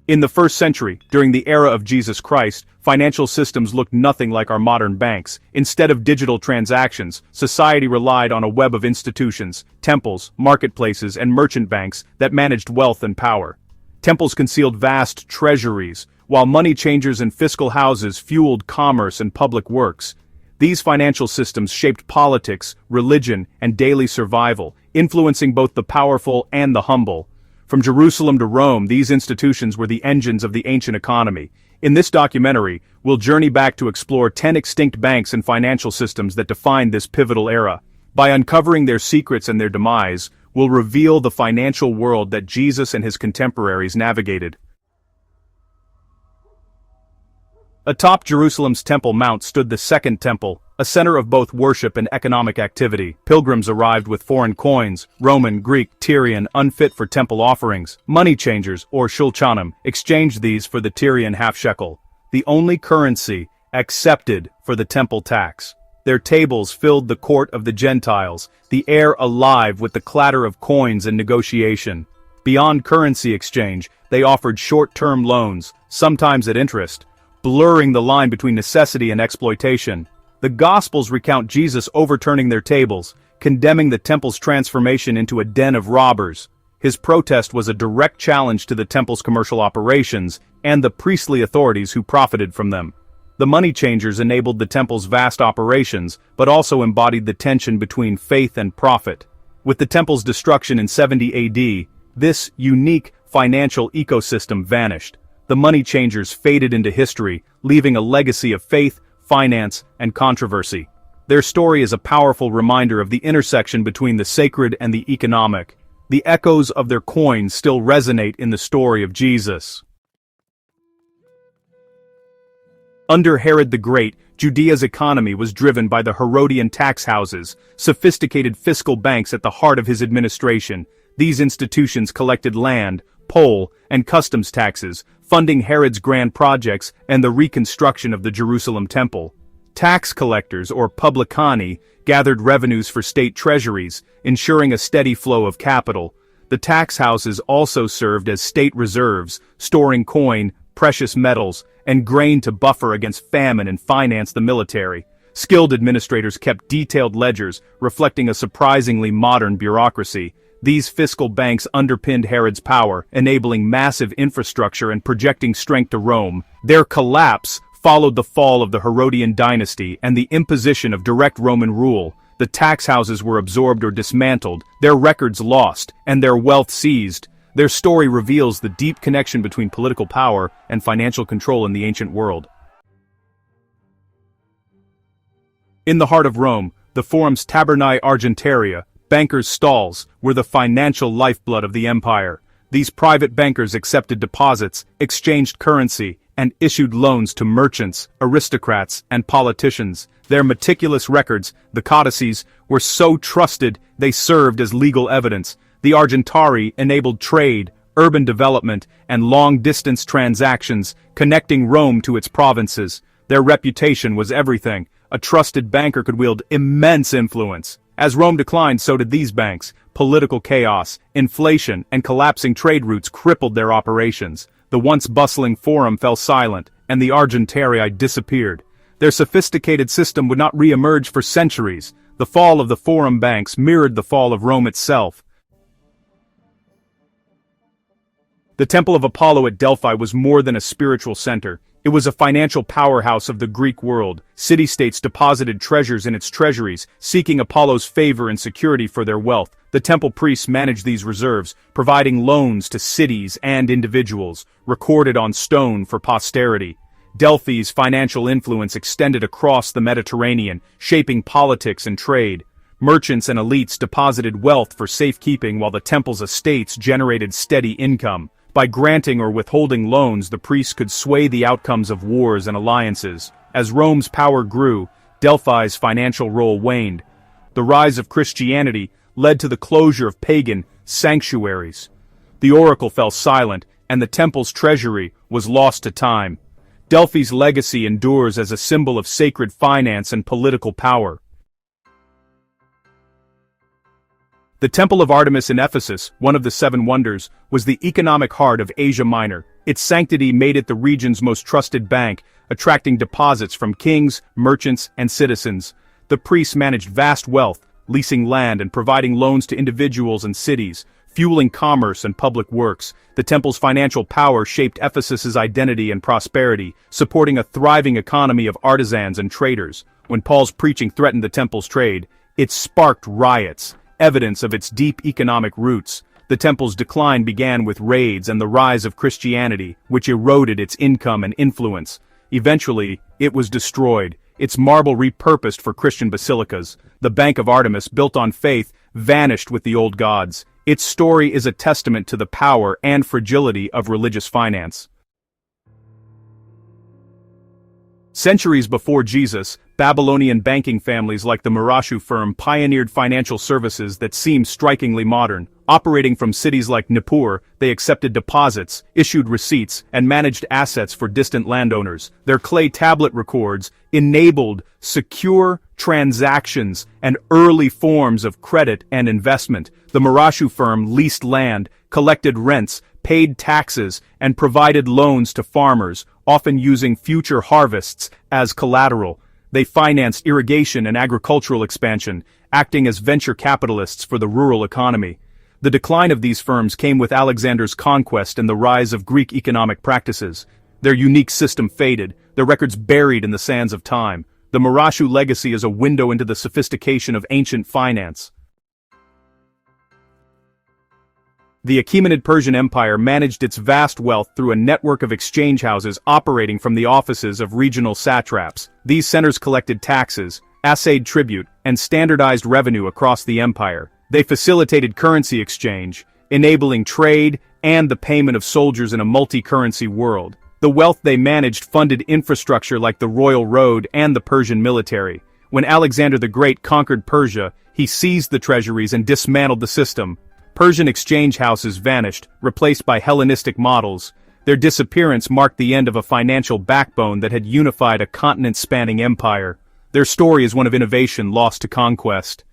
In the first century, during the era of Jesus Christ, financial systems looked nothing like our modern banks. Instead of digital transactions, society relied on a web of institutions, temples, marketplaces, and merchant banks that managed wealth and power. Temples concealed vast treasuries, while money changers and fiscal houses fueled commerce and public works. These financial systems shaped politics, religion, and daily survival, influencing both the powerful and the humble. From Jerusalem to Rome, these institutions were the engines of the ancient economy. In this documentary, we'll journey back to explore 10 extinct banks and financial systems that defined this pivotal era. By uncovering their secrets and their demise, we'll reveal the financial world that Jesus and his contemporaries navigated. Atop Jerusalem's Temple Mount stood the Second Temple, a center of both worship and economic activity. Pilgrims arrived with foreign coins, Roman, Greek, Tyrian, unfit for temple offerings. Money changers, or shulchanim, exchanged these for the Tyrian half-shekel, the only currency accepted for the temple tax. Their tables filled the court of the Gentiles, the air alive with the clatter of coins and negotiation. Beyond currency exchange, they offered short-term loans, sometimes at interest, blurring the line between necessity and exploitation. The Gospels recount Jesus overturning their tables, condemning the temple's transformation into a den of robbers. His protest was a direct challenge to the temple's commercial operations and the priestly authorities who profited from them. The money changers enabled the temple's vast operations, but also embodied the tension between faith and profit. With the temple's destruction in 70 AD, this unique financial ecosystem vanished. The money changers faded into history, leaving a legacy of faith, finance, and controversy. Their story is a powerful reminder of the intersection between the sacred and the economic. The echoes of their coins still resonate in the story of Jesus. Under Herod the Great, Judea's economy was driven by the Herodian tax houses, sophisticated fiscal banks at the heart of his administration. These institutions collected land, poll, and customs taxes, funding Herod's grand projects and the reconstruction of the Jerusalem temple. Tax collectors, or publicani, gathered revenues for state treasuries, ensuring a steady flow of capital. The tax houses also served as state reserves, storing coin, precious metals, and grain to buffer against famine and finance the military. Skilled administrators kept detailed ledgers, reflecting a surprisingly modern bureaucracy. These fiscal banks underpinned Herod's power, enabling massive infrastructure and projecting strength to Rome. Their collapse followed the fall of the Herodian dynasty and the imposition of direct Roman rule. The tax houses were absorbed or dismantled, their records lost, and their wealth seized. Their story reveals the deep connection between political power and financial control in the ancient world. In the heart of Rome, the forum's Tabernae Argentariae, bankers' stalls, were the financial lifeblood of the empire. These private bankers accepted deposits, exchanged currency, and issued loans to merchants, aristocrats, and politicians. Their meticulous records, the codices, were so trusted they served as legal evidence. The Argentariae enabled trade, urban development, and long-distance transactions, connecting Rome to its provinces. Their reputation was everything. A trusted banker could wield immense influence. As Rome declined, so did these banks. Political chaos, inflation, and collapsing trade routes crippled their operations. The once bustling forum fell silent, and the Argentariae disappeared. Their sophisticated system would not re-emerge for centuries. The fall of the forum banks mirrored the fall of Rome itself. The Temple of Apollo at Delphi was more than a spiritual center. It was a financial powerhouse of the Greek world. City-states deposited treasures in its treasuries, seeking Apollo's favor and security for their wealth. The temple priests managed these reserves, providing loans to cities and individuals, recorded on stone for posterity. Delphi's financial influence extended across the Mediterranean, shaping politics and trade. Merchants and elites deposited wealth for safekeeping while the temple's estates generated steady income. By granting or withholding loans, the priests could sway the outcomes of wars and alliances. As Rome's power grew, Delphi's financial role waned. The rise of Christianity led to the closure of pagan sanctuaries. The oracle fell silent, and the temple's treasury was lost to time. Delphi's legacy endures as a symbol of sacred finance and political power. The Temple of Artemis in Ephesus, one of the Seven Wonders, was the economic heart of Asia Minor. Its sanctity made it the region's most trusted bank, attracting deposits from kings, merchants, and citizens. The priests managed vast wealth, leasing land and providing loans to individuals and cities, fueling commerce and public works. The temple's financial power shaped Ephesus's identity and prosperity, supporting a thriving economy of artisans and traders. When Paul's preaching threatened the temple's trade, it sparked riots, evidence of its deep economic roots. The temple's decline began with raids and the rise of Christianity, which eroded its income and influence. Eventually, it was destroyed, its marble repurposed for Christian basilicas. The Bank of Artemis, built on faith, vanished with the old gods. Its story is a testament to the power and fragility of religious finance. Centuries before Jesus, Babylonian banking families like the Murashu firm pioneered financial services that seem strikingly modern. Operating from cities like Nippur, they accepted deposits, issued receipts, and managed assets for distant landowners. Their clay tablet records enabled secure transactions and early forms of credit and investment. The Murashu firm leased land, collected rents, paid taxes, and provided loans to farmers, often using future harvests as collateral. They financed irrigation and agricultural expansion, acting as venture capitalists for the rural economy. The decline of these firms came with Alexander's conquest and the rise of Greek economic practices. Their unique system faded, their records buried in the sands of time. The Murashu legacy is a window into the sophistication of ancient finance. The Achaemenid Persian Empire managed its vast wealth through a network of exchange houses operating from the offices of regional satraps. These centers collected taxes, assayed tribute, and standardized revenue across the empire. They facilitated currency exchange, enabling trade and the payment of soldiers in a multi-currency world. The wealth they managed funded infrastructure like the Royal Road and the Persian military. When Alexander the Great conquered Persia, he seized the treasuries and dismantled the system. Persian exchange houses vanished, replaced by Hellenistic models. Their disappearance marked the end of a financial backbone that had unified a continent-spanning empire. Their story is one of innovation lost to conquest.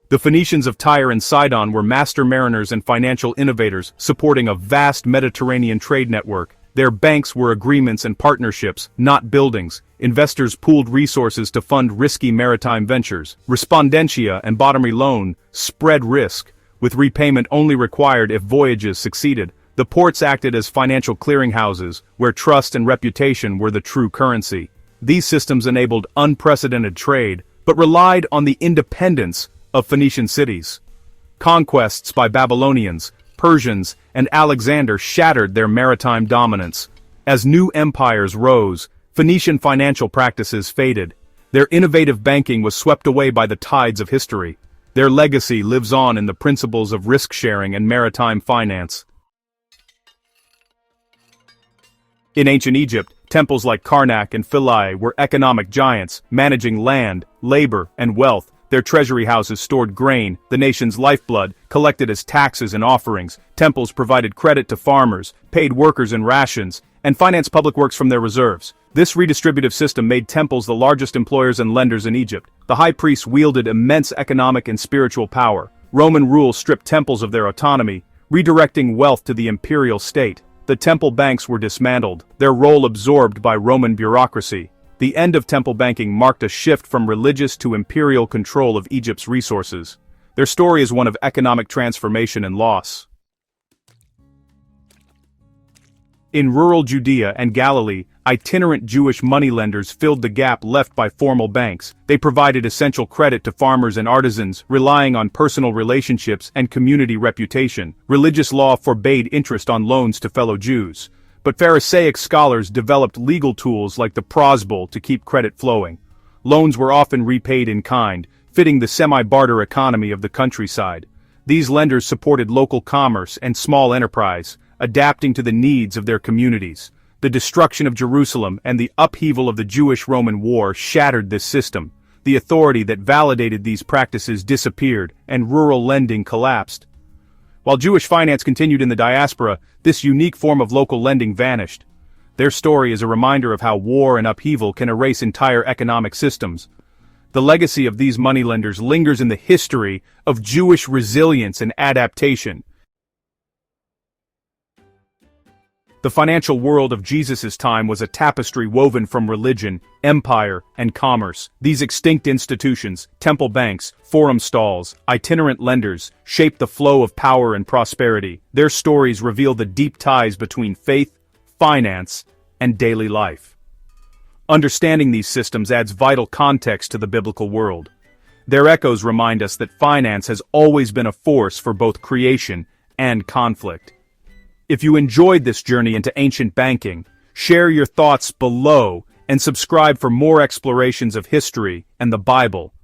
The Phoenicians of Tyre and Sidon were master mariners and financial innovators, supporting a vast Mediterranean trade network. Their banks were agreements and partnerships, not buildings. Investors pooled resources to fund risky maritime ventures. Respondentia and bottomry loan spread risk, with repayment only required if voyages succeeded. The ports acted as financial clearinghouses, where trust and reputation were the true currency. These systems enabled unprecedented trade, but relied on the independence of Phoenician cities. Conquests by Babylonians, Persians, and Alexander shattered their maritime dominance. As new empires rose, Phoenician financial practices faded. Their innovative banking was swept away by the tides of history. Their legacy lives on in the principles of risk-sharing and maritime finance. In ancient Egypt, temples like Karnak and Philae were economic giants, managing land, labor, and wealth. Their treasury houses stored grain, the nation's lifeblood, collected as taxes and offerings. Temples provided credit to farmers, paid workers in rations, and financed public works from their reserves. This redistributive system made temples the largest employers and lenders in Egypt. The high priests wielded immense economic and spiritual power. Roman rule stripped temples of their autonomy, redirecting wealth to the imperial state. The temple banks were dismantled, their role absorbed by Roman bureaucracy. The end of temple banking marked a shift from religious to imperial control of Egypt's resources. Their story is one of economic transformation and loss. In rural Judea and Galilee, itinerant Jewish moneylenders filled the gap left by formal banks. They provided essential credit to farmers and artisans, relying on personal relationships and community reputation. Religious law forbade interest on loans to fellow Jews. But Pharisaic scholars developed legal tools like the prosbul to keep credit flowing. Loans were often repaid in kind, fitting the semi-barter economy of the countryside. These lenders supported local commerce and small enterprise, adapting to the needs of their communities. The destruction of Jerusalem and the upheaval of the Jewish-Roman War shattered this system. The authority that validated these practices disappeared, and rural lending collapsed. While Jewish finance continued in the diaspora, this unique form of local lending vanished. Their story is a reminder of how war and upheaval can erase entire economic systems. The legacy of these moneylenders lingers in the history of Jewish resilience and adaptation. The financial world of Jesus' time was a tapestry woven from religion, empire, and commerce. These extinct institutions, temple banks, forum stalls, itinerant lenders, shaped the flow of power and prosperity. Their stories reveal the deep ties between faith, finance, and daily life. Understanding these systems adds vital context to the biblical world. Their echoes remind us that finance has always been a force for both creation and conflict. If you enjoyed this journey into ancient banking, share your thoughts below and subscribe for more explorations of history and the Bible.